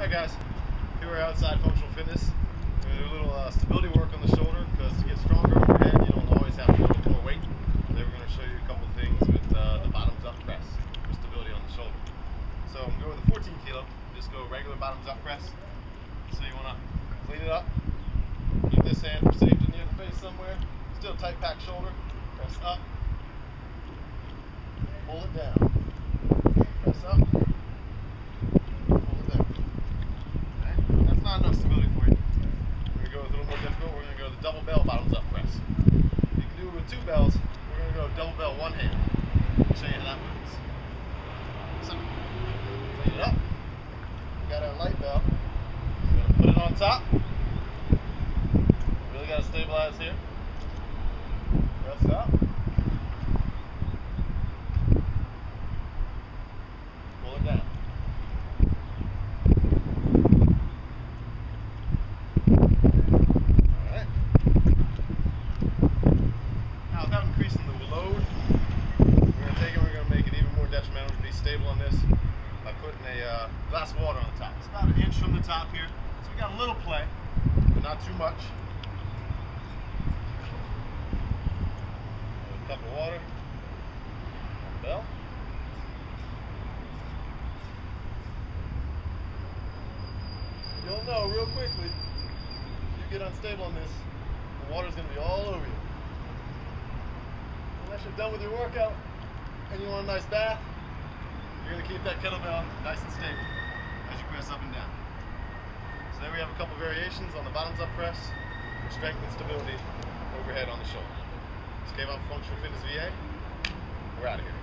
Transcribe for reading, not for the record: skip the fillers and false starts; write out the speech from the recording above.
Hi guys, here we're outside Functional Fitness. We're going to do a little stability work on the shoulder because to get stronger overhead you don't always have to go with more weight. Today we're going to show you a couple things with the bottoms up press for stability on the shoulder. So I'm going with a 14 kilo, just go regular bottoms up press. So you want to clean it up, keep this hand safe near the face somewhere, still tight packed shoulder, press up, pull it down, press up, not enough stability for you. We're going to go with a little more difficult. We're going to go the double bell bottoms up press. You can do it with 2 bells. We're going to go double bell one hand. I'll show you how that moves. So, clean it up. We got our light bell. We're going to put it on top. Really got to stabilize here. Press up. Pull it down. Detrimental to be stable on this by putting a glass of water on the top. It's about an inch from the top here, so we got a little play, but not too much. A cup of water, bell. You'll know real quickly if you get unstable on this, the water's going to be all over you. Unless you're done with your workout and you want a nice bath, you're going to keep that kettlebell nice and stable as you press up and down. So there we have a couple variations on the bottoms up press for strength and stability overhead on the shoulder. This came out from Functional Fitness VA. We're out of here.